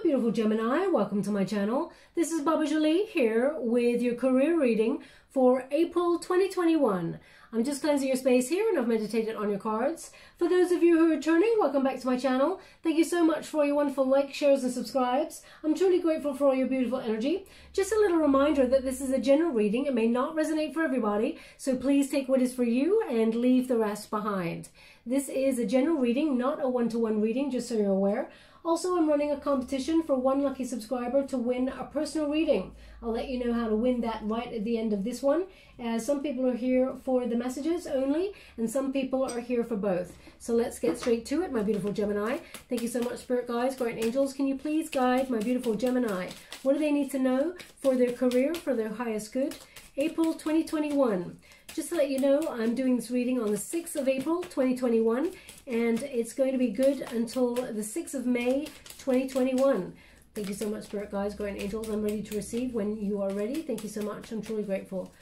beautiful Gemini, welcome to my channel. This is Baba Jolie here with your career reading for April 2021. I'm just cleansing your space here and I've meditated on your cards. For those of you who are returning, welcome back to my channel. Thank you so much for your wonderful likes, shares and subscribes. I'm truly grateful for all your beautiful energy. Just a little reminder that this is a general reading. It may not resonate for everybody, so please take what is for you and leave the rest behind. This is a general reading, not a one-to-one reading, just so you're aware. Also, I'm running a competition for one lucky subscriber to win a personal reading. I'll let you know how to win that right at the end of this one, as some people are here for the messages only, and some people are here for both. So let's get straight to it, my beautiful Gemini. Thank you so much, Spirit Guides, Guardian Angels. Can you please guide my beautiful Gemini? What do they need to know for their career, for their highest good? April 2021. Just to let you know, I'm doing this reading on the 6th of April 2021, and it's going to be good until the 6th of May 2021. Thank you so much, Spirit Guides, Guardian Angels. I'm ready to receive when you are ready. Thank you so much. I'm truly grateful.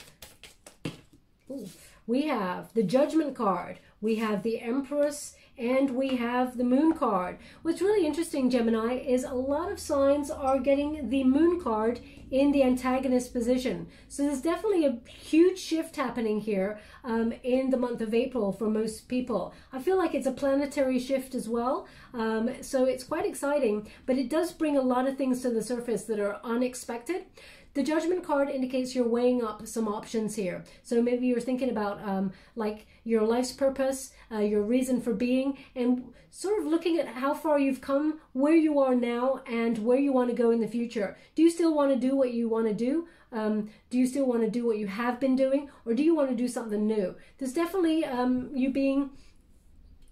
Ooh. We have the Judgment card, we have the Empress, and we have the Moon card. What's really interesting, Gemini, is a lot of signs are getting the Moon card in the antagonist position. So there's definitely a huge shift happening here in the month of April for most people. I feel like it's a planetary shift as well. So it's quite exciting, but it does bring a lot of things to the surface that are unexpected. The Judgment card indicates you're weighing up some options here. So maybe you're thinking about like your life's purpose, your reason for being, and sort of looking at how far you've come, where you are now, and where you want to go in the future. Do you still want to do what you want to do? Do you still want to do what you have been doing? Or do you want to do something new? There's definitely you being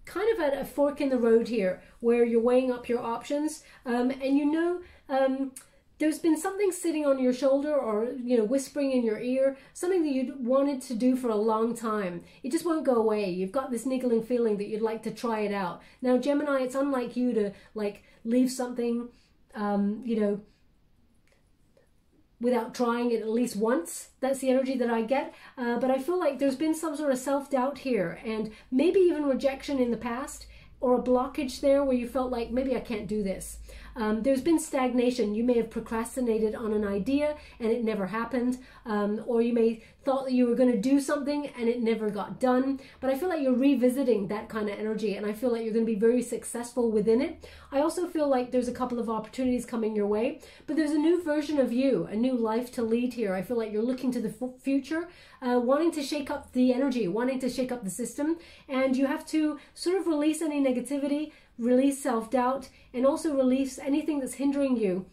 kind of at a fork in the road here, where you're weighing up your options, and you know, there's been something sitting on your shoulder or, you know, whispering in your ear, something that you'd wanted to do for a long time. It just won't go away. You've got this niggling feeling that you'd like to try it out. Now, Gemini, it's unlike you to, like, leave something, you know, without trying it at least once. That's the energy that I get. But I feel like there's been some sort of self-doubt here and maybe even rejection in the past, or a blockage there where you felt like, maybe I can't do this. There's been stagnation. You may have procrastinated on an idea and it never happened, or you may thought that you were going to do something and it never got done. But I feel like you're revisiting that kind of energy, and I feel like you're going to be very successful within it. I also feel like there's a couple of opportunities coming your way, but there's a new version of you, a new life to lead here. I feel like you're looking to the future, wanting to shake up the energy, wanting to shake up the system, and you have to sort of release any negativity, release self-doubt, and also release anything that's hindering you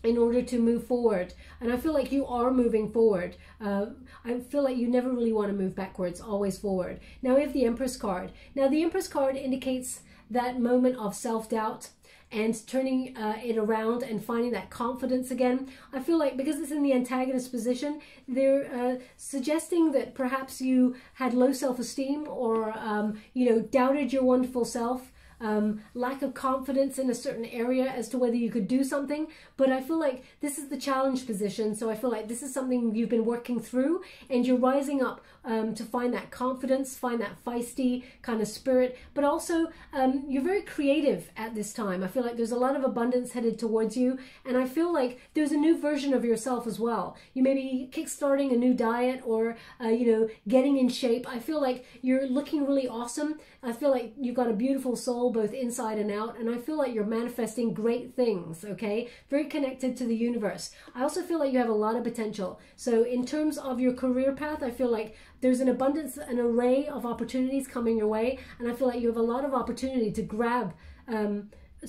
in order to move forward. And I feel like you are moving forward. I feel like you never really want to move backwards, always forward. Now we have the Empress card. Now the Empress card indicates that moment of self-doubt and turning it around and finding that confidence again. I feel like because it's in the antagonist position, they're suggesting that perhaps you had low self-esteem or, you know, doubted your wonderful self. Lack of confidence in a certain area as to whether you could do something. But I feel like this is the challenge position, so I feel like this is something you've been working through, and you're rising up to find that confidence, find that feisty kind of spirit. But also you're very creative at this time. I feel like there's a lot of abundance headed towards you, and I feel like there's a new version of yourself as well. You may be kickstarting a new diet, or you know, getting in shape. I feel like you're looking really awesome. I feel like you've got a beautiful soul, both inside and out, and I feel like you're manifesting great things, okay? Very connected to the universe. I also feel like you have a lot of potential. So in terms of your career path, I feel like there's an abundance, an array of opportunities coming your way, and I feel like you have a lot of opportunity to grab, a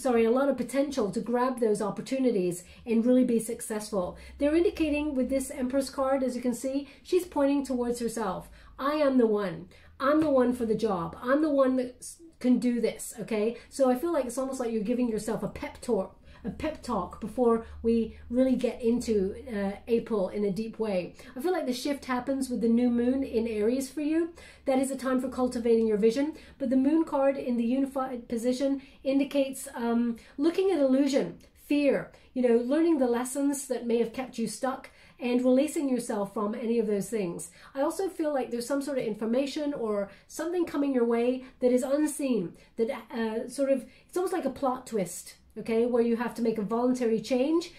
lot of potential to grab those opportunities and really be successful. They're indicating with this Empress card, as you can see, she's pointing towards herself. I am the one. I'm the one for the job. I'm the one that can do this, okay? So I feel like it's almost like you're giving yourself a pep talk before we really get into April in a deep way. I feel like the shift happens with the new moon in Aries for you. That is a time for cultivating your vision. But the Moon card in the unified position indicates looking at illusion, fear, you know, learning the lessons that may have kept you stuck, and releasing yourself from any of those things. I also feel like there's some sort of information or something coming your way that is unseen, that it's almost like a plot twist. okay, where you have to make a voluntary change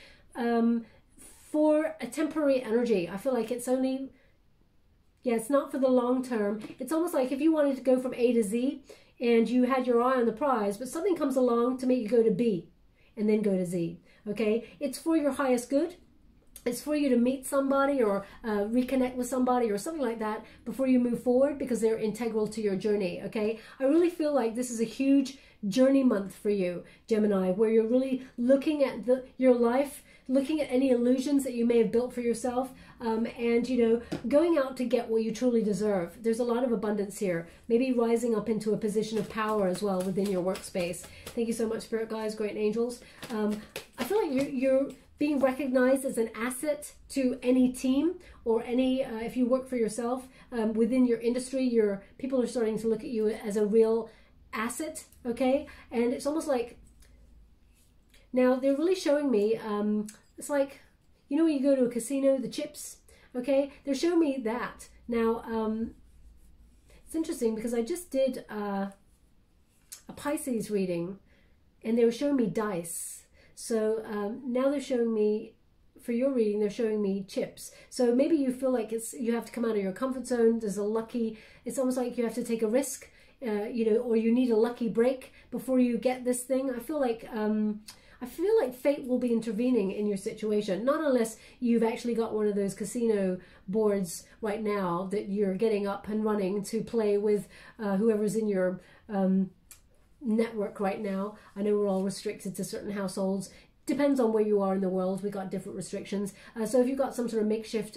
for a temporary energy. I feel like it's only, yeah, it's not for the long term. It's almost like if you wanted to go from A to Z and you had your eye on the prize, but something comes along to make you go to B and then go to Z, okay? It's for your highest good. It's for you to meet somebody or reconnect with somebody or something like that before you move forward, because they're integral to your journey, okay? I really feel like this is a huge journey month for you, Gemini, where you're really looking at your life, looking at any illusions that you may have built for yourself, and, you know, going out to get what you truly deserve. There's a lot of abundance here. Maybe rising up into a position of power as well within your workspace. Thank you so much, Spirit Guides, great angels. I feel like you're being recognized as an asset to any team or any, if you work for yourself, within your industry, people are starting to look at you as a real asset, okay? And it's almost like, now they're really showing me, it's like, you know when you go to a casino, the chips, okay? They're showing me that. Now, it's interesting because I just did a Pisces reading and they were showing me dice. So now they're showing me, for your reading, they're showing me chips. So maybe you feel like you have to come out of your comfort zone. There's a lucky, it's almost like you have to take a risk, you know, or you need a lucky break before you get this thing. I feel like fate will be intervening in your situation. Not unless you've actually got one of those casino boards right now that you're getting up and running to play with whoever's in your network right now. I know we're all restricted to certain households. Depends on where you are in the world. We got different restrictions. So if you've got some sort of makeshift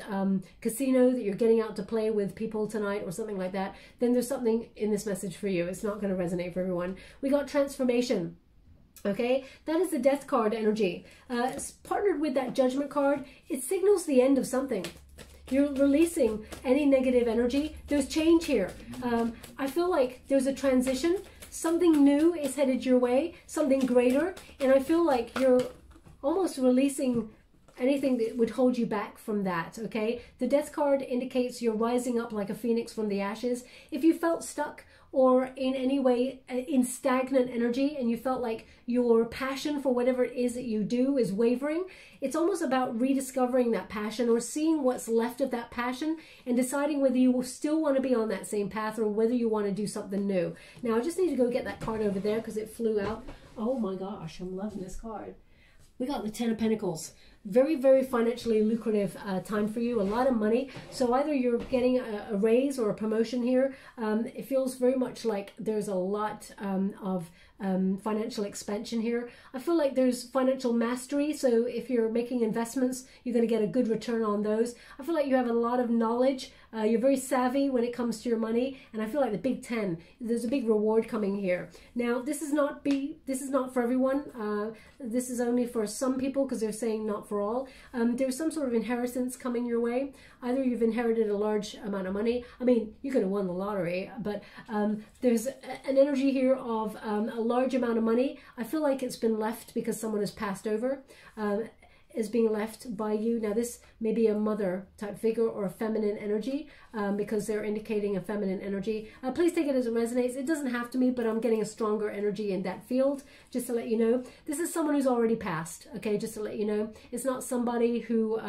casino that you're getting out to play with people tonight or something like that, then there's something in this message for you. It's not going to resonate for everyone. We got transformation. Okay, that is the Death card energy. It's partnered with that Judgment card. It signals the end of something. You're releasing any negative energy. There's change here. I feel like there's a transition. Something new is headed your way, something greater, and I feel like you're almost releasing anything that would hold you back from that, okay? The Death card indicates you're rising up like a phoenix from the ashes. If you felt stuck or in any way in stagnant energy and you felt like your passion for whatever it is that you do is wavering, it's almost about rediscovering that passion or seeing what's left of that passion and deciding whether you will still want to be on that same path or whether you want to do something new. Now, I just need to go get that card over there because it flew out. Oh my gosh, I'm loving this card. We got the Ten of Pentacles. Very, very financially lucrative time for you. A lot of money. So either you're getting a raise or a promotion here. It feels very much like there's a lot of financial expansion here. I feel like there's financial mastery. So if you're making investments, you're going to get a good return on those. I feel like you have a lot of knowledge. You're very savvy when it comes to your money. And I feel like the Big 10, there's a big reward coming here. Now, this is not for everyone. This is only for some people because they're saying not for all. There's some sort of inheritance coming your way. Either you've inherited a large amount of money. I mean, you could have won the lottery, but there's an energy here of a large amount of money. I feel like it's been left because someone has passed over. Is being left by you. Now this may be a mother type figure or a feminine energy because they're indicating a feminine energy. Please take it as it resonates. It doesn't have to be, but I'm getting a stronger energy in that field, just to let you know. This is someone who's already passed, okay, just to let you know. It's not somebody who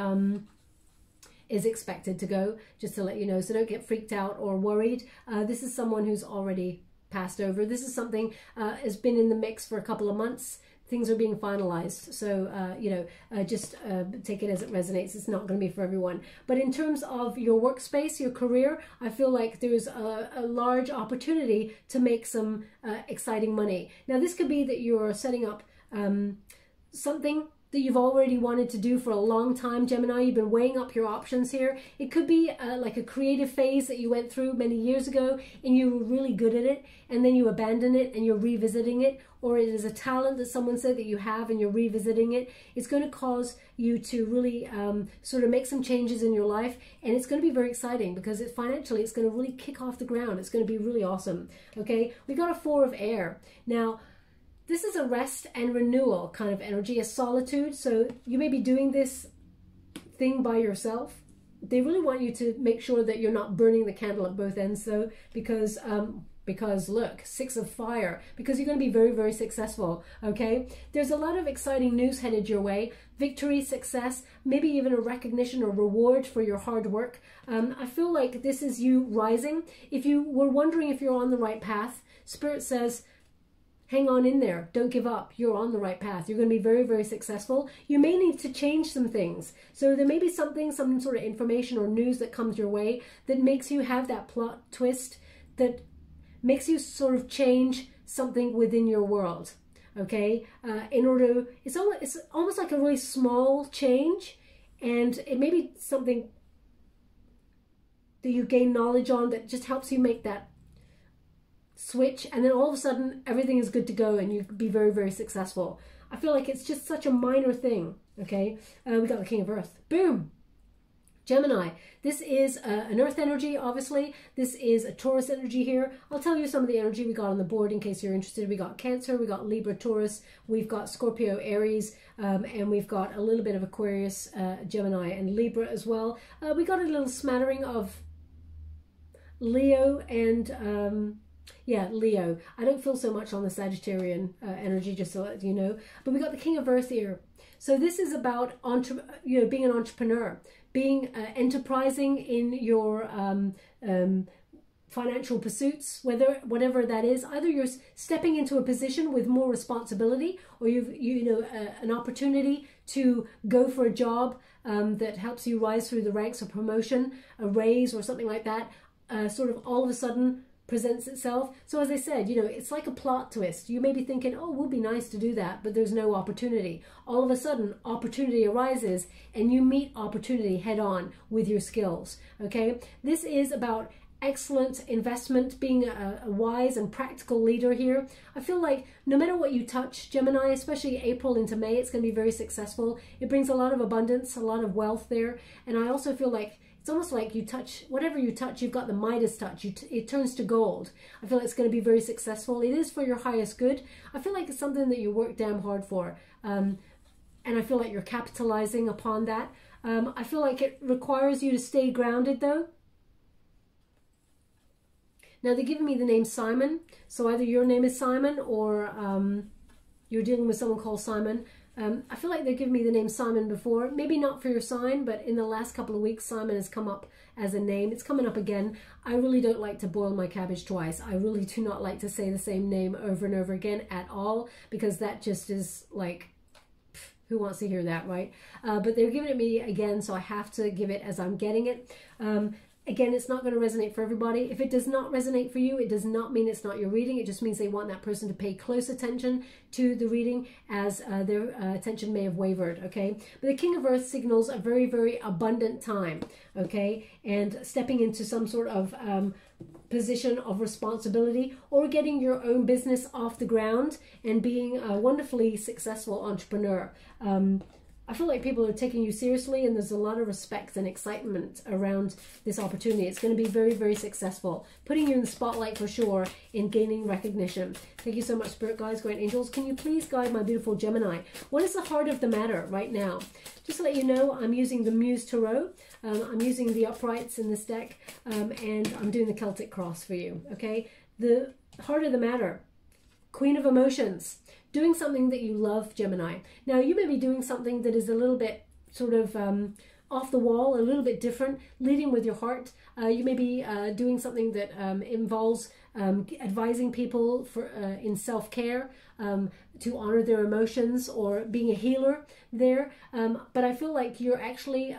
is expected to go, just to let you know. So don't get freaked out or worried. This is someone who's already passed over. This is something has been in the mix for a couple of months. Things are being finalized, so you know, just take it as it resonates. It's not going to be for everyone. But in terms of your workspace, your career, I feel like there's a large opportunity to make some exciting money. Now, this could be that you're setting up something that you've already wanted to do for a long time, Gemini. You've been weighing up your options here. It could be like a creative phase that you went through many years ago and you were really good at it and then you abandon it and you're revisiting it, or it is a talent that someone said that you have and you're revisiting it. It's going to cause you to really sort of make some changes in your life, and it's going to be very exciting because financially it's going to really kick off the ground. It's going to be really awesome. Okay, we got a Four of Air. Now, this is a rest and renewal kind of energy, a solitude. So you may be doing this thing by yourself. They really want you to make sure that you're not burning the candle at both ends though, because because look, 6 of fire, because you're going to be very, very successful, okay? There's a lot of exciting news headed your way, victory, success, maybe even a recognition or reward for your hard work. I feel like this is you rising. If you were wondering if you're on the right path, Spirit says, hang on in there. Don't give up. You're on the right path. You're going to be very, very successful. You may need to change some things. So there may be something, some sort of information or news that comes your way that makes you have that plot twist, that makes you sort of change something within your world. Okay? In order, it's almost like a really small change, and it may be something that you gain knowledge on that just helps you make that switch, and then all of a sudden everything is good to go and you could be very, very successful. I feel like it's just such a minor thing. Okay, we got the King of Earth. Boom. Gemini, this is an earth energy, obviously. This is a Taurus energy here. I'll tell you some of the energy we got on the board in case you're interested. We got Cancer, we got Libra, Taurus, we've got Scorpio, Aries, and we've got a little bit of Aquarius, Gemini, and Libra as well. We got a little smattering of Leo and yeah, Leo. I don't feel so much on the Sagittarian energy, just to let you know. But we got the King of Earth here. So this is about being an entrepreneur, being enterprising in your financial pursuits, whatever that is. Either you're stepping into a position with more responsibility, or you've an opportunity to go for a job that helps you rise through the ranks, or promotion, a raise, or something like that. Sort of all of a sudden presents itself. So as I said, it's like a plot twist. You may be thinking, oh, it would be nice to do that, but there's no opportunity. All of a sudden, opportunity arises and you meet opportunity head on with your skills, okay? This is about excellent investment, being a wise and practical leader here. I feel like no matter what you touch, Gemini, especially April into May, it's going to be very successful. It brings a lot of abundance, a lot of wealth there. And I also feel like it's almost like you touch, whatever you touch, you've got the Midas touch. It turns to gold. I feel like it's going to be very successful. It is for your highest good. I feel like it's something that you work damn hard for. And I feel like you're capitalizing upon that. I feel like it requires you to stay grounded though. Now they're giving me the name Simon. So either your name is Simon or you're dealing with someone called Simon. I feel like they've given me the name Simon before. Maybe not for your sign, but in the last couple of weeks, Simon has come up as a name. It's coming up again. I really don't like to boil my cabbage twice. I really do not like to say the same name over and over again at all, because that just is like, who wants to hear that, right? But they're giving it me again, so I have to give it as I'm getting it. Again, it's not going to resonate for everybody. If it does not resonate for you, it does not mean it's not your reading. It just means they want that person to pay close attention to the reading, as their attention may have wavered, okay? But the King of Earth signals a very, very abundant time, okay? And stepping into some sort of position of responsibility, or getting your own business off the ground and being a wonderfully successful entrepreneur. I feel like people are taking you seriously, and there's a lot of respect and excitement around this opportunity. It's going to be very, very successful, putting you in the spotlight for sure in gaining recognition. Thank you so much, Spirit Guides, Great Angels. Can you please guide my beautiful Gemini? What is the heart of the matter right now? Just to let you know, I'm using the Muse Tarot. I'm using the uprights in this deck, and I'm doing the Celtic Cross for you, okay? The heart of the matter, Queen of Emotions. Doing something that you love, Gemini. Now, you may be doing something that is a little bit sort of off the wall, a little bit different, leading with your heart. You may be doing something that involves advising people in self-care, to honor their emotions, or being a healer there. But I feel like you're actually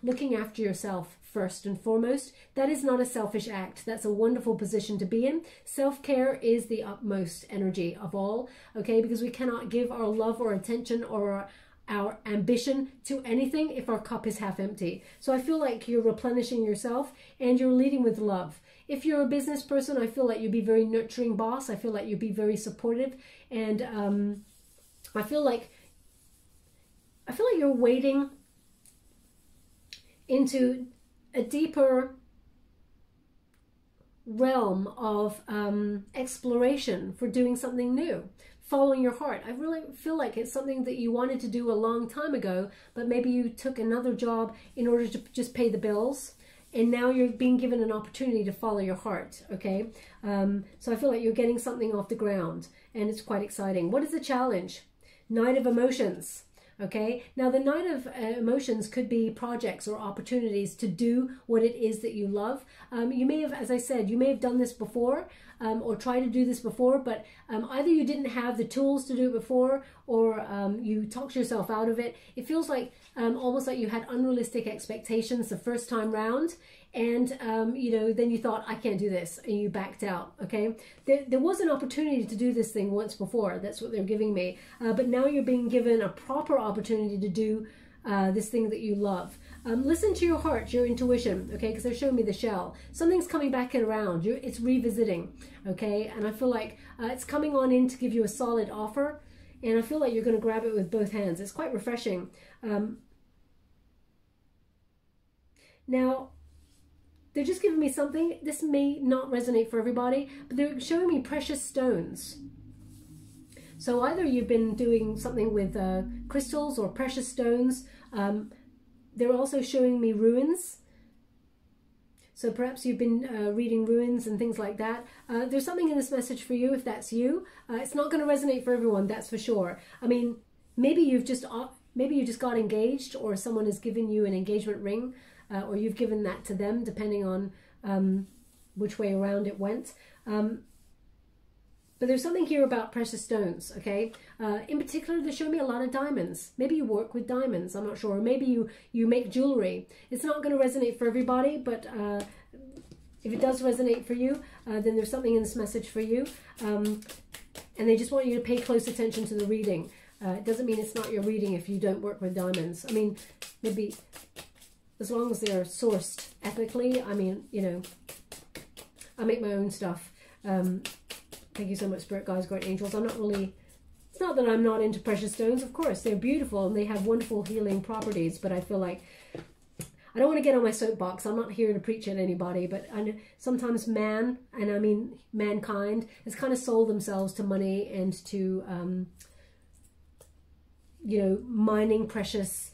looking after yourself first and foremost. That is not a selfish act. That's a wonderful position to be in. Self-care is the utmost energy of all, okay? Because we cannot give our love or attention or our ambition to anything if our cup is half empty. So I feel like you're replenishing yourself and you're leading with love. If you're a business person, I feel like you'd be very nurturing boss. I feel like you'd be very supportive, and I feel like you're wading into a deeper realm of exploration for doing something new, following your heart. I really feel like it's something that you wanted to do a long time ago, but maybe you took another job in order to just pay the bills. and now you're being given an opportunity to follow your heart, okay? So I feel like you're getting something off the ground, and it's quite exciting. What is the challenge? Knight of Emotions. Okay, now the Knight of Emotions could be projects or opportunities to do what it is that you love. You may have, as I said, you may have done this before or tried to do this before, but either you didn't have the tools to do it before, or you talked yourself out of it. It feels like almost like you had unrealistic expectations the first time round, and you know, then you thought, I can't do this, and you backed out. Okay, there was an opportunity to do this thing once before. That's what they're giving me, but now you're being given a proper opportunity to do this thing that you love. Listen to your heart, your intuition, okay, because they're showing me the shell. Something's coming back around. It's revisiting, okay, and I feel like it's coming on in to give you a solid offer, and I feel like you're going to grab it with both hands. It's quite refreshing. Now, they're just giving me something. This may not resonate for everybody, but they're showing me precious stones. So either you've been doing something with crystals or precious stones. They're also showing me ruins. So perhaps you've been reading ruins and things like that. There's something in this message for you if that's you. It's not going to resonate for everyone, that's for sure. I mean, maybe you just got engaged, or someone has given you an engagement ring, or you've given that to them, depending on which way around it went. But there's something here about precious stones, okay? In particular, they're showing me a lot of diamonds. Maybe you work with diamonds, I'm not sure. Or maybe you make jewelry. It's not going to resonate for everybody, but if it does resonate for you, then there's something in this message for you. And they just want you to pay close attention to the reading. It doesn't mean it's not your reading if you don't work with diamonds. I mean, maybe as long as they're sourced ethically. I mean, you know, I make my own stuff. Thank you so much, Spirit Guides, Guardian Angels. I'm not really, it's not that I'm not into precious stones. Of course, they're beautiful and they have wonderful healing properties, but I feel like I don't want to get on my soapbox. I'm not here to preach at anybody, but sometimes man, and I mean mankind, has kind of sold themselves to money and to, you know, mining precious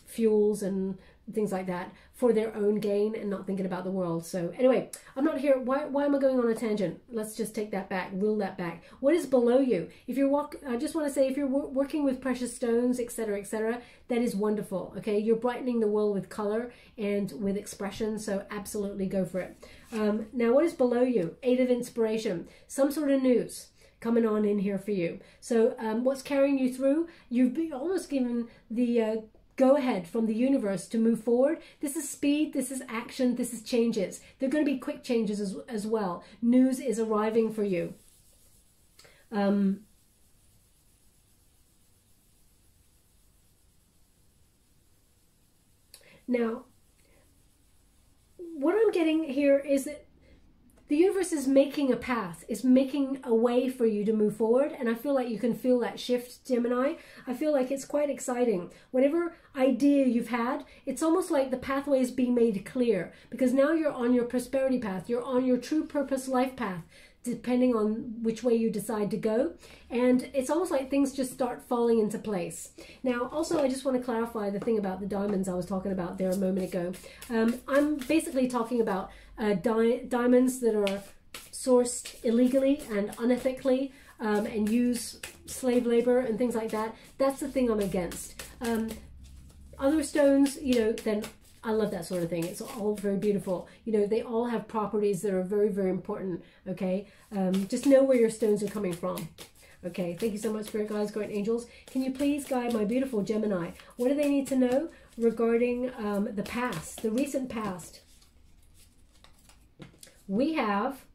fuels and things like that for their own gain and not thinking about the world. So anyway, I'm not here. Why am I going on a tangent? Let's just take that back, reel that back. What is below you? If you're I just want to say, if you're working with precious stones, etc., that is wonderful. Okay, you're brightening the world with color and with expression. So absolutely go for it. Now, what is below you? 8 of Inspiration. Some sort of news coming on in here for you. So what's carrying you through? You've been almost given the go ahead from the universe to move forward. This is speed, this is action, this is changes. They're going to be quick changes as well. News is arriving for you. Now, what I'm getting here is that the universe is making a path, is making a way for you to move forward. And I feel like you can feel that shift, Gemini. I feel like it's quite exciting. Whatever idea you've had, it's almost like the pathway is being made clear, because now you're on your prosperity path. You're on your true purpose life path, depending on which way you decide to go. And it's almost like things just start falling into place. Now, also, I just want to clarify the thing about the diamonds I was talking about there a moment ago. I'm basically talking about diamonds that are sourced illegally and unethically and use slave labor and things like that. That's the thing I'm against. Other stones, you know, then I love that sort of thing. It's all very beautiful. You know, they all have properties that are very, very important, okay? Just know where your stones are coming from. Okay, thank you so much, Spirit Guides, Guardian Angels. Can you please guide my beautiful Gemini? What do they need to know regarding the past, the recent past? We have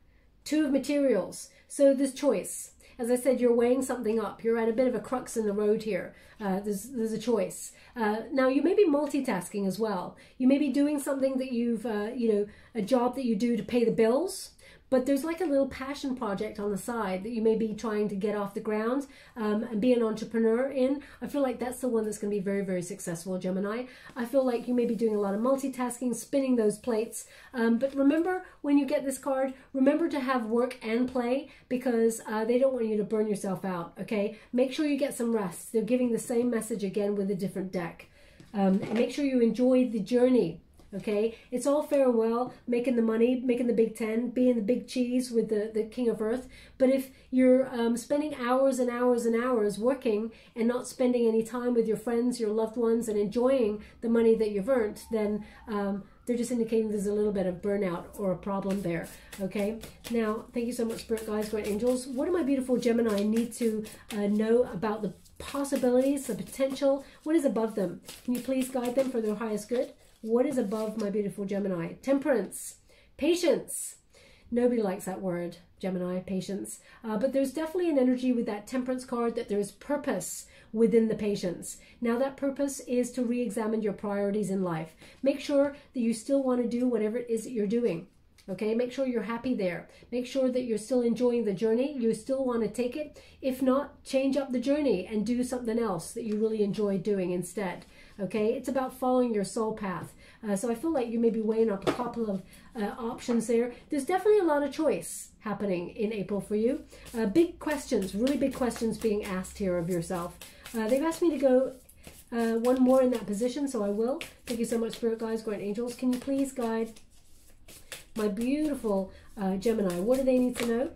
2 of materials. So there's choice. As I said, you're weighing something up. You're at a bit of a crux in the road here. There's a choice. Now, you may be multitasking as well. You may be doing something that you've, you know, a job that you do to pay the bills, but there's like a little passion project on the side that you may be trying to get off the ground and be an entrepreneur in. I feel like that's the one that's going to be very, very successful, Gemini. I feel like you may be doing a lot of multitasking, spinning those plates. But remember, when you get this card, remember to have work and play, because they don't want you to burn yourself out, okay? Make sure you get some rest. They're giving the same message again with a different deck. And make sure you enjoy the journey, okay? It's all fair and well, making the money, making the big 10, being the big cheese with the king of earth. But if you're spending hours and hours and hours working and not spending any time with your friends, your loved ones, and enjoying the money that you've earned, then they're just indicating there's a little bit of burnout or a problem there, okay? Now, thank you so much, Spirit Guides, Great Angels. What do my beautiful Gemini need to know about the possibilities, the potential? What is above them? Can you please guide them for their highest good? What is above my beautiful Gemini? Temperance, patience. Nobody likes that word, Gemini, patience. But there's definitely an energy with that temperance card that there's purpose within the patience. Now that purpose is to re-examine your priorities in life. Make sure that you still want to do whatever it is that you're doing. Okay, make sure you're happy there. Make sure that you're still enjoying the journey. You still want to take it. If not, change up the journey and do something else that you really enjoy doing instead. Okay, it's about following your soul path. So I feel like you may be weighing up a couple of options there. There's definitely a lot of choice happening in April for you. Big questions, really big questions being asked here of yourself. They've asked me to go one more in that position, so I will. Thank you so much, Spirit Guides, Great Angels. Can you please guide my beautiful Gemini? What do they need to know?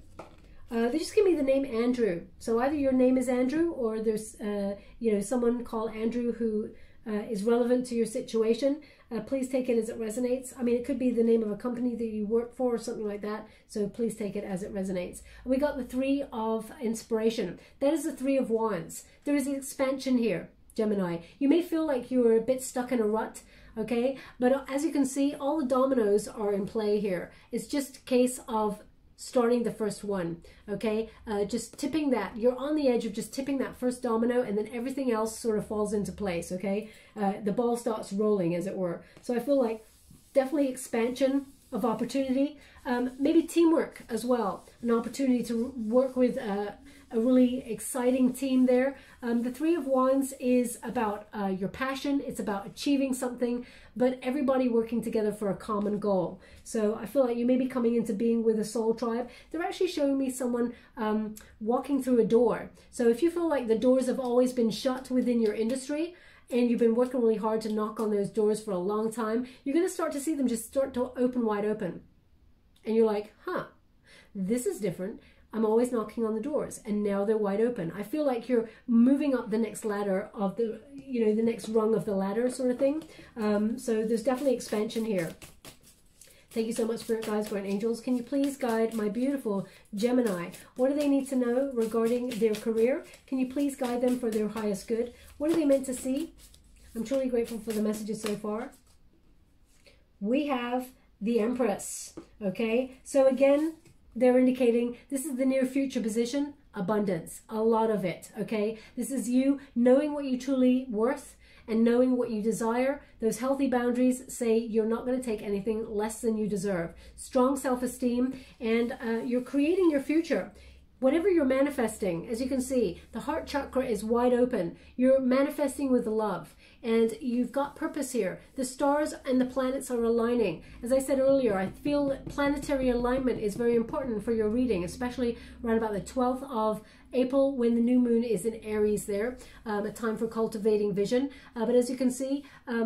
They just give me the name Andrew. So either your name is Andrew, or there's you know, someone called Andrew who is relevant to your situation. Please take it as it resonates. I mean, it could be the name of a company that you work for or something like that. So please take it as it resonates. We got the Three of Inspiration. That is the Three of Wands. There is an expansion here, Gemini. You may feel like you're a bit stuck in a rut. Okay, but as you can see, all the dominoes are in play here. It's just a case of starting the first one, okay? Just tipping that. You're on the edge of just tipping that first domino, and then everything else sort of falls into place, okay? The ball starts rolling, as it were. So I feel like definitely expansion of opportunity, maybe teamwork as well. An opportunity to work with a really exciting team there. The Three of Wands is about your passion. It's about achieving something, but everybody working together for a common goal. So I feel like you may be coming into being with a soul tribe. They're actually showing me someone walking through a door. So if you feel like the doors have always been shut within your industry, and you've been working really hard to knock on those doors for a long time, you're going to start to see them just start to open wide open. And you're like, huh, this is different. I'm always knocking on the doors, and now they're wide open. I feel like you're moving up the next ladder of the, you know, the next rung of the ladder sort of thing. So there's definitely expansion here. Thank you so much, Spirit Guides, Great Angels. Can you please guide my beautiful Gemini? What do they need to know regarding their career? Can you please guide them for their highest good? What are they meant to see? I'm truly grateful for the messages so far. We have the Empress, okay? So again, they're indicating this is the near future position, abundance, a lot of it, okay? This is you knowing what you truly worth and knowing what you desire. Those healthy boundaries say you're not going to take anything less than you deserve. Strong self-esteem, and you're creating your future. Whatever you're manifesting, as you can see, the heart chakra is wide open. You're manifesting with love, and you've got purpose here. The stars and the planets are aligning. As I said earlier, I feel that planetary alignment is very important for your reading, especially around about the 12th of April, when the new moon is in Aries there, a time for cultivating vision. But as you can see,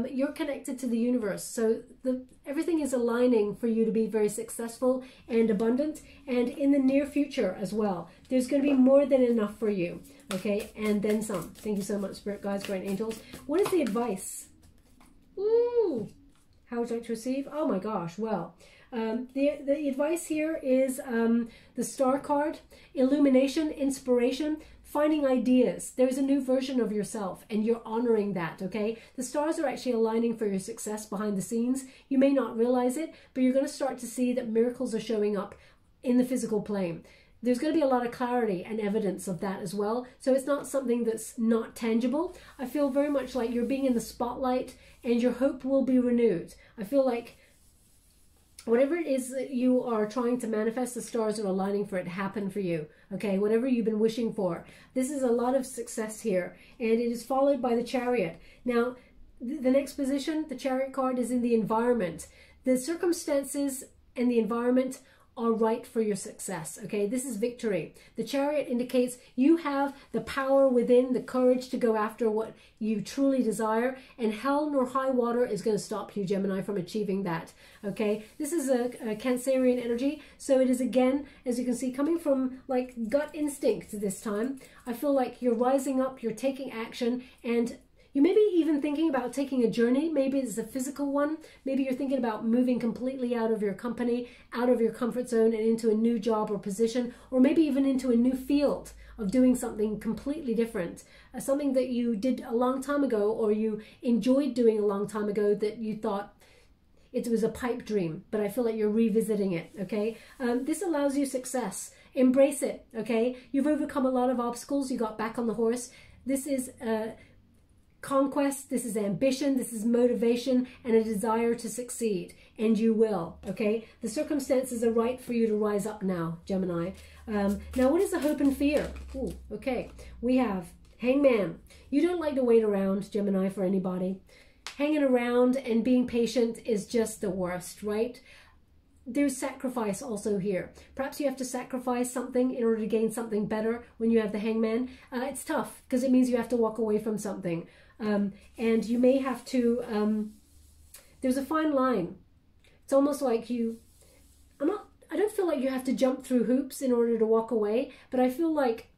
you're connected to the universe. So everything is aligning for you to be very successful and abundant. And in the near future as well, there's going to be more than enough for you. Okay, and then some. Thank you so much, Spirit Guides, Great Angels. What is the advice? Ooh, how would you like to receive? Oh my gosh, well. The advice here is the Star card, illumination, inspiration, finding ideas. There's a new version of yourself, and you're honoring that, okay? The stars are actually aligning for your success behind the scenes. You may not realize it, but you're going to start to see that miracles are showing up in the physical plane. There's going to be a lot of clarity and evidence of that as well. So it's not something that's not tangible. I feel very much like you're being in the spotlight, and your hope will be renewed. I feel like whatever it is that you are trying to manifest, the stars are aligning for it to happen for you. Okay, whatever you've been wishing for. This is a lot of success here, and it is followed by the Chariot. Now, the next position, the Chariot card, is in the environment. The circumstances and the environment are right for your success, okay? This is victory. The Chariot indicates you have the power within, the courage to go after what you truly desire, and hell nor high water is going to stop you, Gemini, from achieving that, okay? This is a Cancerian energy, so it is, again, as you can see, coming from like gut instinct this time. I feel like you're rising up, you're taking action, and you may be even thinking about taking a journey. Maybe it's a physical one. Maybe you're thinking about moving completely out of your company, out of your comfort zone, and into a new job or position, or maybe even into a new field of doing something completely different, something that you did a long time ago, or you enjoyed doing a long time ago that you thought it was a pipe dream, but I feel like you're revisiting it, okay? This allows you success. Embrace it, okay? You've overcome a lot of obstacles. You got back on the horse. This is conquest, this is ambition, this is motivation, and a desire to succeed, and you will, okay? The circumstances are right for you to rise up now, Gemini. Now, what is the hope and fear? Ooh, okay, we have Hangman. You don't like to wait around, Gemini, for anybody. Hanging around and being patient is just the worst, right? There's sacrifice also here. Perhaps you have to sacrifice something in order to gain something better when you have the Hangman. It's tough because it means you have to walk away from something. And you may have to, there's a fine line. It's almost like I don't feel like you have to jump through hoops in order to walk away, but I feel like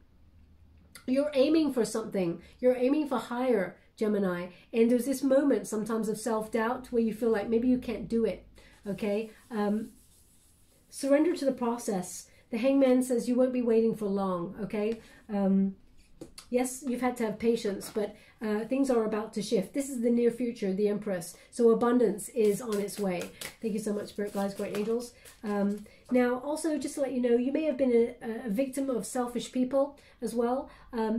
you're aiming for something. You're aiming for higher, Gemini. And there's this moment sometimes of self-doubt where you feel like maybe you can't do it, okay? Surrender to the process. The Hangman says you won't be waiting for long, okay? Yes, you've had to have patience, but things are about to shift. This is the near future, the Empress. So abundance is on its way. Thank you so much, Spirit Guides, Great Angels. Now, also, just to let you know, you may have been a victim of selfish people as well.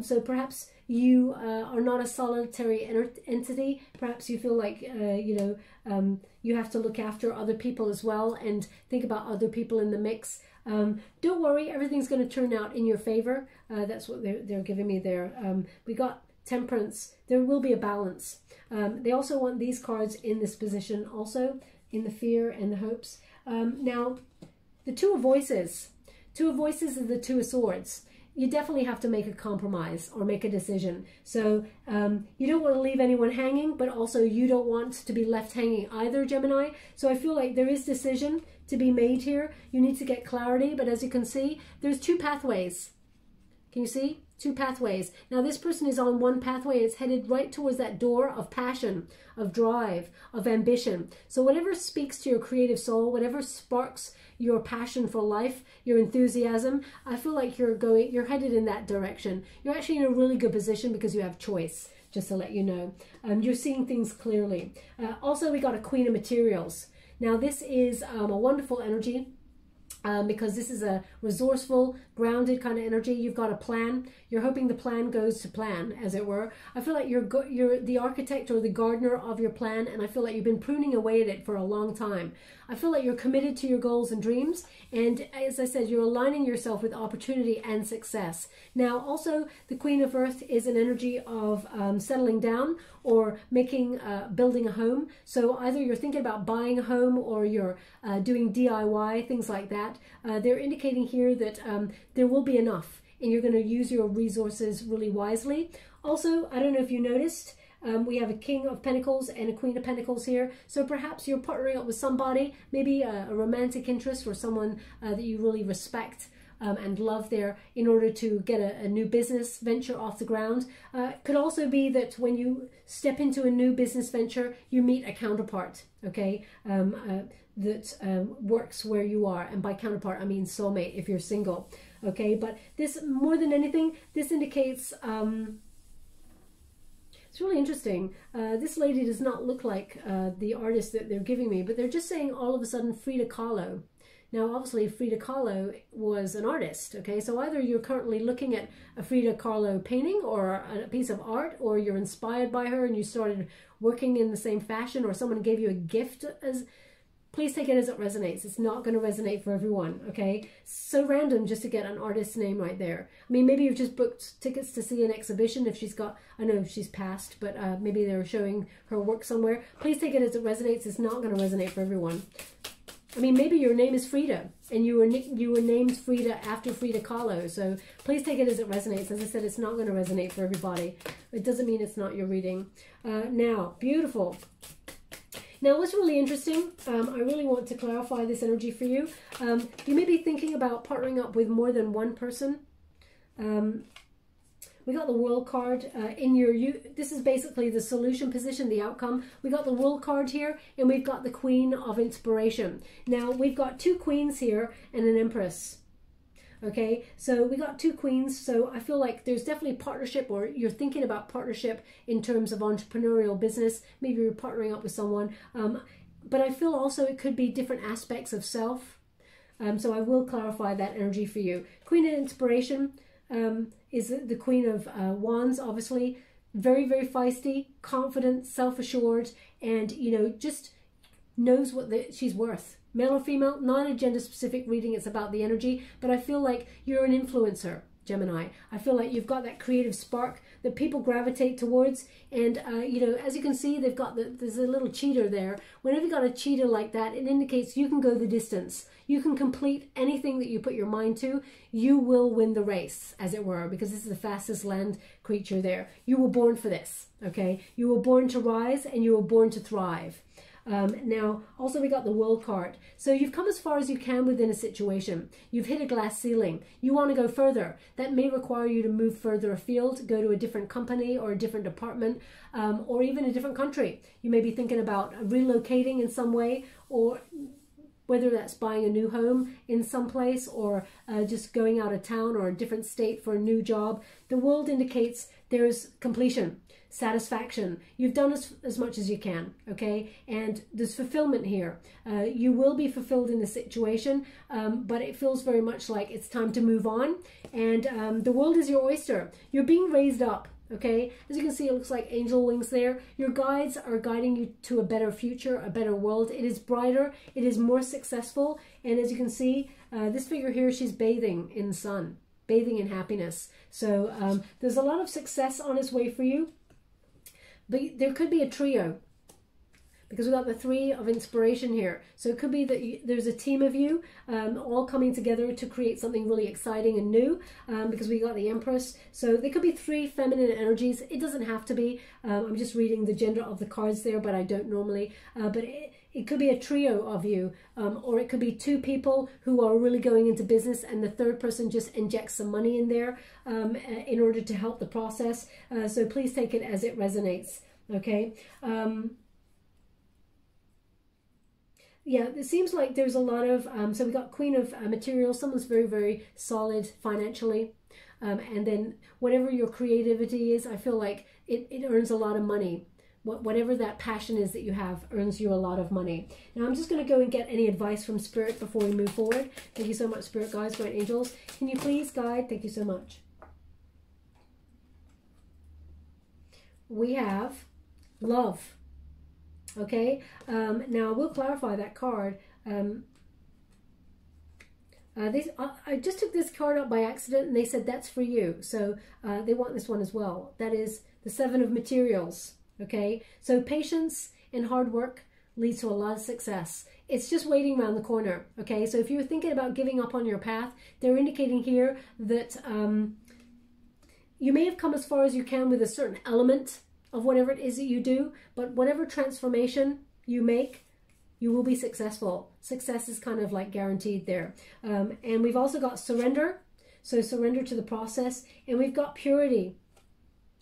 So perhaps you are not a solitary entity. Perhaps you feel like, you have to look after other people as well and think about other people in the mix. Don't worry, everything's going to turn out in your favor. That's what they're giving me there. We got Temperance. There will be a balance. They also want these cards in this position also, in the fear and the hopes. Now, the Two of Voices. Two of Voices is the Two of Swords. You definitely have to make a compromise or make a decision. So you don't want to leave anyone hanging, but also you don't want to be left hanging either, Gemini. So I feel like there is decision to be made here. You need to get clarity, but as you can see, there's two pathways. Can you see? Two pathways. Now this person is on one pathway. It's headed right towards that door of passion, of drive, of ambition. So whatever speaks to your creative soul, whatever sparks your passion for life, your enthusiasm, I feel like you're headed in that direction. You're actually in a really good position because you have choice, just to let you know. You're seeing things clearly. Also, we got a Queen of Materials. Now this is a wonderful energy. Because this is a resourceful, grounded kind of energy. You've got a plan. You're hoping the plan goes to plan, as it were. I feel like you're the architect or the gardener of your plan, and I feel like you've been pruning away at it for a long time. I feel like you're committed to your goals and dreams, and as I said, you're aligning yourself with opportunity and success. Now, also, the Queen of Earth is an energy of settling down or building a home. So either you're thinking about buying a home or you're doing DIY, things like that. They're indicating here that there will be enough and you're going to use your resources really wisely. Also, I don't know if you noticed, we have a King of Pentacles and a Queen of Pentacles here. So perhaps you're partnering up with somebody, maybe a romantic interest or someone that you really respect and love there in order to get a new business venture off the ground. Could also be that when you step into a new business venture, you meet a counterpart, okay, that works where you are. And by counterpart, I mean soulmate if you're single, okay? But this, more than anything, this indicates... it's really interesting. This lady does not look like the artist that they're giving me, but they're just saying all of a sudden Frida Kahlo. Now, obviously, Frida Kahlo was an artist, okay? So either you're currently looking at a Frida Kahlo painting or a piece of art, or you're inspired by her and you started working in the same fashion, or someone gave you a gift. Please take it as it resonates. It's not going to resonate for everyone, okay? So random just to get an artist's name right there. I mean, maybe you've just booked tickets to see an exhibition if she's got, I know she's passed, but maybe they're showing her work somewhere. Please take it as it resonates. It's not going to resonate for everyone. I mean, maybe your name is Frida, and you were named Frida after Frida Kahlo. So please take it as it resonates. As I said, it's not going to resonate for everybody. It doesn't mean it's not your reading. Now, beautiful. Now, what's really interesting, I really want to clarify this energy for you. You may be thinking about partnering up with more than one person. We got the World card this is basically the solution position, the outcome. We got the World card here, and we've got the Queen of Inspiration. Now, we've got two queens here and an Empress. Okay, so we got two queens, so I feel like there's definitely partnership, or you're thinking about partnership in terms of entrepreneurial business. Maybe you're partnering up with someone. But I feel also it could be different aspects of self. So I will clarify that energy for you. Queen of Inspiration is the Queen of Wands, obviously. Very, very feisty, confident, self-assured, and, you know, just knows what she's worth. Male or female, not a gender-specific reading, it's about the energy, but I feel like you're an influencer, Gemini. I feel like you've got that creative spark that people gravitate towards, and, you know, as you can see, they've got there's a little cheetah there. Whenever you've got a cheetah like that, it indicates you can go the distance. You can complete anything that you put your mind to. You will win the race, as it were, because this is the fastest land creature there. You were born for this, okay? You were born to rise, and you were born to thrive. Now, also we got the World card. So you've come as far as you can within a situation. You've hit a glass ceiling. You want to go further. That may require you to move further afield, go to a different company or a different department, or even a different country. You may be thinking about relocating in some way, or whether that's buying a new home in some place, or just going out of town or a different state for a new job. The World indicates there's completion, satisfaction. You've done as much as you can, okay? And there's fulfillment here. You will be fulfilled in the situation, but it feels very much like it's time to move on. And the world is your oyster. You're being raised up, okay? As you can see, it looks like angel wings there. Your guides are guiding you to a better future, a better world. It is brighter, it is more successful. And as you can see, this figure here, she's bathing in the sun, bathing in happiness. So there's a lot of success on its way for you. But there could be a trio, because we've got the Three of Inspiration here. So it could be that there's a team of you all coming together to create something really exciting and new, because we got the Empress. So there could be three feminine energies. It doesn't have to be. I'm just reading the gender of the cards there, but I don't normally. But it could be a trio of you, or it could be two people who are really going into business, and the third person just injects some money in there in order to help the process. So please take it as it resonates, okay? Yeah, it seems like there's a lot of, so we got Queen of Materials. Someone's very, very solid financially. And then whatever your creativity is, I feel like it earns a lot of money. Whatever that passion is that you have earns you a lot of money. Now I'm just going to go and get any advice from Spirit before we move forward. Thank you so much, Spirit guides, Guardian Angels. Can you please guide? Thank you so much. We have love. Okay, now we'll clarify that card. I just took this card up by accident, and they said that's for you. So they want this one as well. That is the Seven of Materials. Okay, so patience and hard work leads to a lot of success. It's just waiting around the corner. Okay, so if you're thinking about giving up on your path, they're indicating here that you may have come as far as you can with a certain element of whatever it is that you do, but whatever transformation you make, you will be successful. Success is kind of like guaranteed there. And we've also got surrender, so surrender to the process, and we've got purity.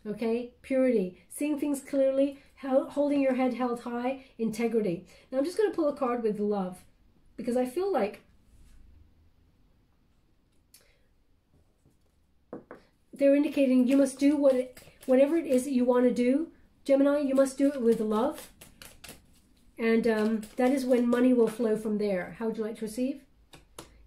Okay, purity, seeing things clearly, holding your head held high, integrity. Now I'm just going to pull a card with love, because I feel like they're indicating you must do whatever it is that you want to do, Gemini. You must do it with love, and that is when money will flow from there. How would you like to receive?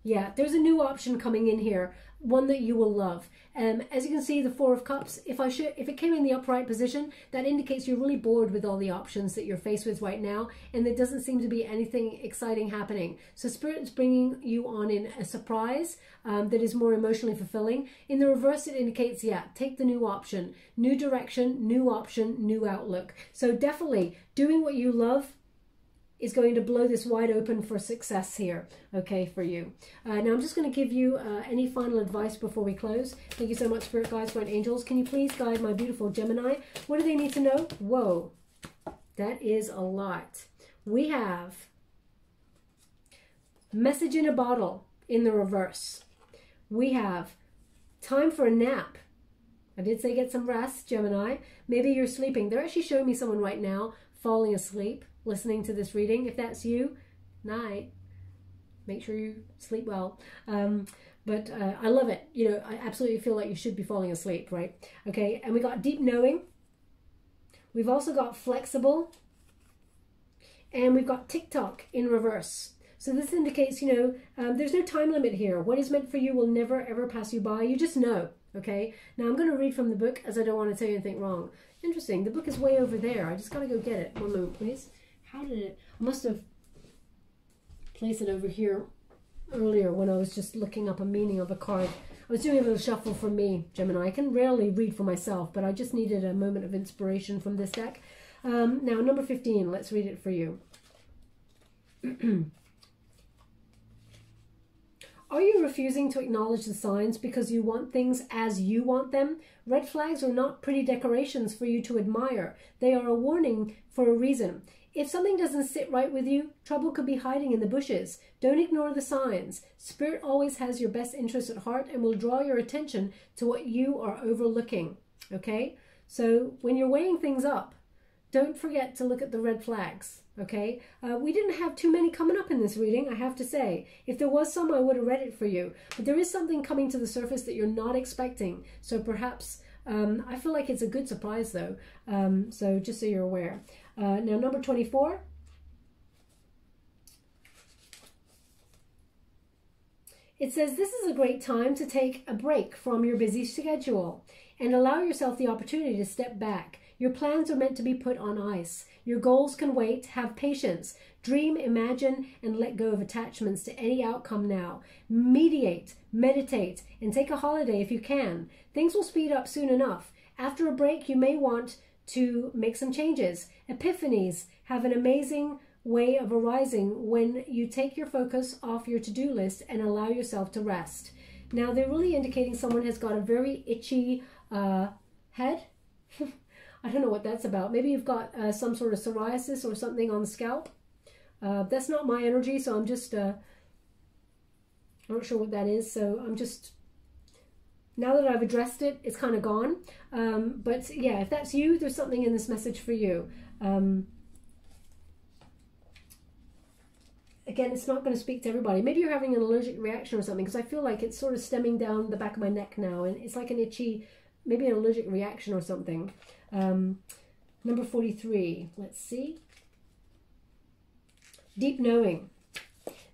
Yeah, there's a new option coming in here, one that you will love. As you can see, the Four of Cups, if it came in the upright position, that indicates you're really bored with all the options that you're faced with right now, and there doesn't seem to be anything exciting happening. So Spirit is bringing you on in a surprise that is more emotionally fulfilling. In the reverse, it indicates, yeah, take the new option, new direction, new option, new outlook. So definitely doing what you love is going to blow this wide open for success here, okay, for you. Now I'm just going to give you any final advice before we close. Thank you so much, Spirit Guides, Guardian Angels. Can you please guide my beautiful Gemini? What do they need to know? Whoa, that is a lot. We have message in a bottle in the reverse. We have time for a nap. I did say get some rest, Gemini. Maybe you're sleeping. They're actually showing me someone right now falling asleep, listening to this reading. If that's you, night. Make sure you sleep well. But I love it. You know, I absolutely feel like you should be falling asleep, right? Okay, and we got deep knowing. We've also got flexible. And we've got TikTok in reverse. So this indicates, you know, there's no time limit here. What is meant for you will never, ever pass you by. You just know, okay? Now I'm going to read from the book as I don't want to tell you anything wrong. Interesting. The book is way over there. I just got to go get it. One moment, please. How did it... I must have placed it over here earlier when I was just looking up a meaning of a card. I was doing a little shuffle for me, Gemini. I can rarely read for myself, but I just needed a moment of inspiration from this deck. Now, number 15. Let's read it for you. Are you refusing to acknowledge the signs because you want things as you want them? Red flags are not pretty decorations for you to admire. They are a warning for a reason. If something doesn't sit right with you, trouble could be hiding in the bushes. Don't ignore the signs. Spirit always has your best interest at heart and will draw your attention to what you are overlooking. Okay? So when you're weighing things up, don't forget to look at the red flags. Okay, we didn't have too many coming up in this reading, I have to say. If there was some, I would have read it for you. But there is something coming to the surface that you're not expecting. So perhaps, I feel like it's a good surprise though. So just so you're aware. Now, number 24. It says, this is a great time to take a break from your busy schedule and allow yourself the opportunity to step back. Your plans are meant to be put on ice. Your goals can wait. Have patience. Dream, imagine, and let go of attachments to any outcome now. Mediate, meditate, and take a holiday if you can. Things will speed up soon enough. After a break, you may want to make some changes. Epiphanies have an amazing way of arising when you take your focus off your to-do list and allow yourself to rest. Now, they're really indicating someone has got a very itchy head. I don't know what that's about. Maybe you've got some sort of psoriasis or something on the scalp. That's not my energy, so I'm just I'm not sure what that is. So I'm just, now that I've addressed it, it's kind of gone. But yeah, if that's you, there's something in this message for you. Again, it's not going to speak to everybody. Maybe you're having an allergic reaction or something, because I feel like it's sort of stemming down the back of my neck now, and it's like an itchy, maybe an allergic reaction or something. Number 43, let's see. Deep knowing.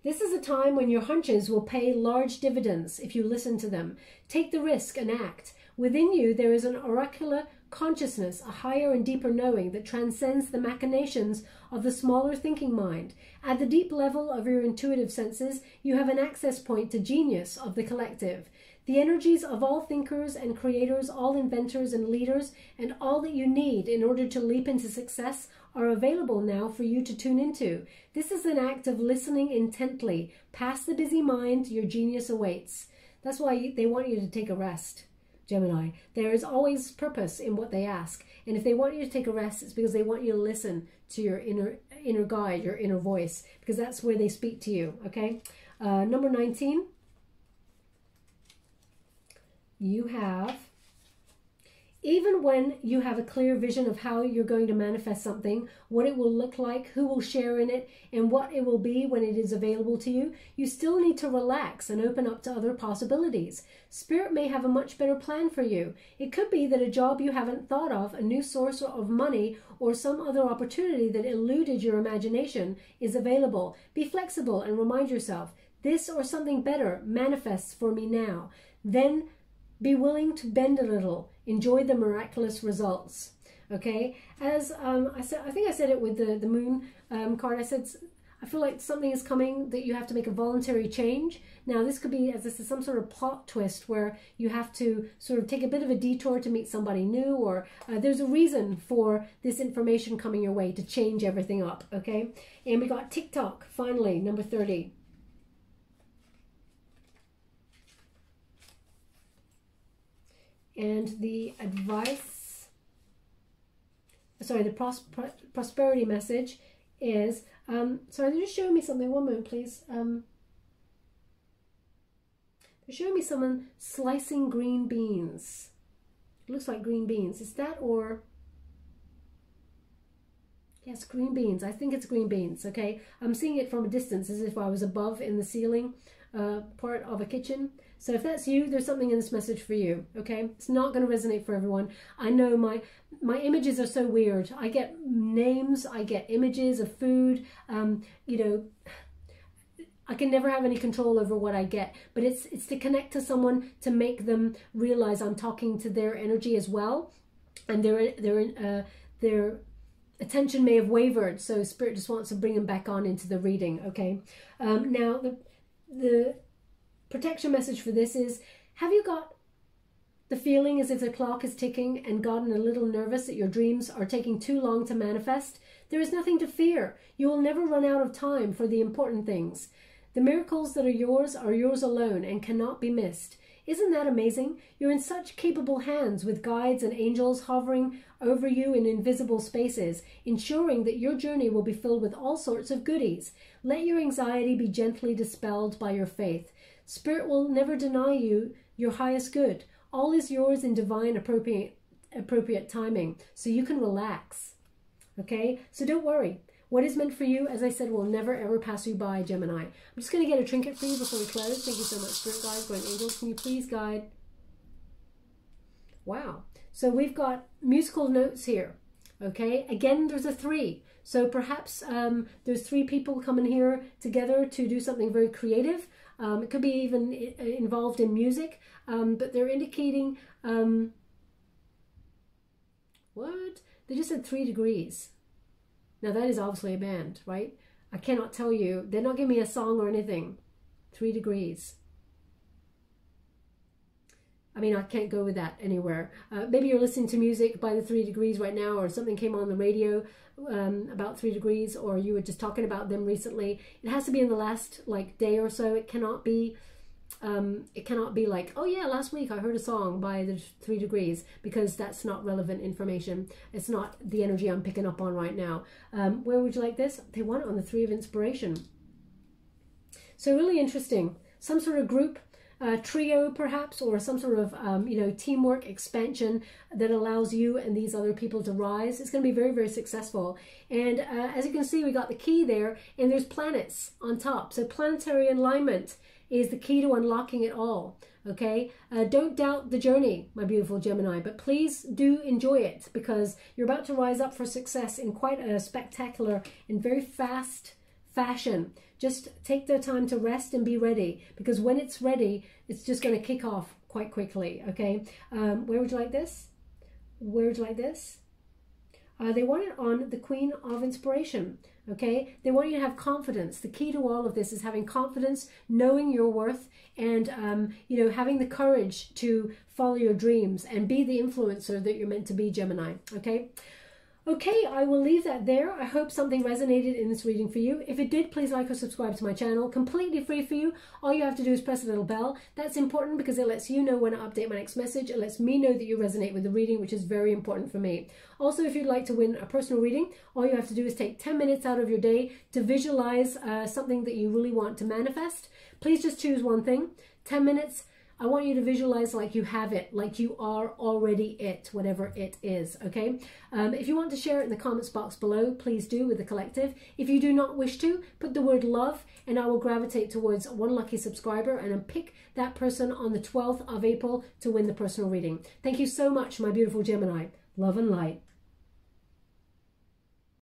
This is a time when your hunches will pay large dividends if you listen to them. Take the risk and act. Within you, there is an oracular consciousness, a higher and deeper knowing that transcends the machinations of the smaller thinking mind. At the deep level of your intuitive senses, you have an access point to genius of the collective. The energies of all thinkers and creators, all inventors and leaders, and all that you need in order to leap into success are available now for you to tune into. This is an act of listening intently. Past the busy mind, your genius awaits. That's why they want you to take a rest, Gemini. There is always purpose in what they ask. And if they want you to take a rest, it's because they want you to listen to your inner guide, your inner voice, because that's where they speak to you, okay? Number 19. You have, even when you have a clear vision of how you're going to manifest something, what it will look like, who will share in it, and what it will be when it is available to you, you still need to relax and open up to other possibilities. Spirit may have a much better plan for you. It could be that a job you haven't thought of, a new source of money, or some other opportunity that eluded your imagination is available. Be flexible and remind yourself, this or something better manifests for me now. Then be willing to bend a little. Enjoy the miraculous results. Okay? As I said, I think I said it with the moon card. I said, I feel like something is coming that you have to make a voluntary change. Now, this could be, as this is some sort of plot twist where you have to sort of take a bit of a detour to meet somebody new, or there's a reason for this information coming your way to change everything up, okay? And we got TikTok, finally, number 30. And the advice, sorry, the prosperity message is, sorry, they're just showing me something. One moment, please. They're showing me someone slicing green beans. It looks like green beans. Is that, or... Yes, green beans. I think it's green beans, okay? I'm seeing it from a distance as if I was above in the ceiling part of a kitchen. So if that's you, there's something in this message for you, okay? It's not going to resonate for everyone. I know my images are so weird. I get names, I get images of food, you know, I can never have any control over what I get, but it's to connect to someone, to make them realize I'm talking to their energy as well, and their attention may have wavered, so Spirit just wants to bring them back on into the reading, okay? Now, the protection message for this is, have you got the feeling as if the clock is ticking and gotten a little nervous that your dreams are taking too long to manifest? There is nothing to fear. You will never run out of time for the important things. The miracles that are yours alone and cannot be missed. Isn't that amazing? You're in such capable hands with guides and angels hovering over you in invisible spaces, ensuring that your journey will be filled with all sorts of goodies. Let your anxiety be gently dispelled by your faith. Spirit will never deny you your highest good. All is yours in divine appropriate timing, so you can relax. Okay? So don't worry. What is meant for you, as I said, will never ever pass you by, Gemini. I'm just going to get a trinket for you before we close. Thank you so much, Spirit Guides, Guardian Angels. Can you please guide? Wow. So we've got musical notes here. Okay? Again, there's a 3. So perhaps there's 3 people coming here together to do something very creative. It could be even involved in music, but they're indicating, what? They just said 3 degrees. Now that is obviously a band, right? I cannot tell you. They're not giving me a song or anything. 3 degrees. I mean, I can't go with that anywhere. Maybe you're listening to music by the 3 degrees right now, or something came on the radio about 3 degrees, or you were just talking about them recently. It has to be in the last like day or so. It cannot be like, oh yeah, last week I heard a song by the 3 degrees, because that's not relevant information. It's not the energy I'm picking up on right now. Where would you like this? They want it on the 3 of inspiration. So really interesting. Some sort of group, trio perhaps, or some sort of you know, teamwork expansion that allows you and these other people to rise. It's going to be very, very successful. And as you can see, we got the key there, and there's planets on top. So planetary alignment is the key to unlocking it all, okay? Don't doubt the journey, my beautiful Gemini, but please do enjoy it, because you're about to rise up for success in quite a spectacular and very fast fashion. Just take the time to rest and be ready, because when it's ready, it's just going to kick off quite quickly, okay? Where would you like this? Where would you like this? They want it on the Queen of Inspiration, okay? They want you to have confidence. The key to all of this is having confidence, knowing your worth, and, you know, having the courage to follow your dreams and be the influencer that you're meant to be, Gemini, okay? Okay, I will leave that there. I hope something resonated in this reading for you. If it did, please like or subscribe to my channel. Completely free for you. All you have to do is press the little bell. That's important because it lets you know when I update my next message. It lets me know that you resonate with the reading, which is very important for me. Also, if you'd like to win a personal reading, all you have to do is take 10 minutes out of your day to visualize something that you really want to manifest. Please just choose one thing. 10 minutes. I want you to visualize like you have it, like you are already it, whatever it is, okay? If you want to share it in the comments box below, please do with the collective. If you do not wish to, put the word love, and I will gravitate towards one lucky subscriber and then pick that person on the 12th of April to win the personal reading. Thank you so much, my beautiful Gemini. Love and light.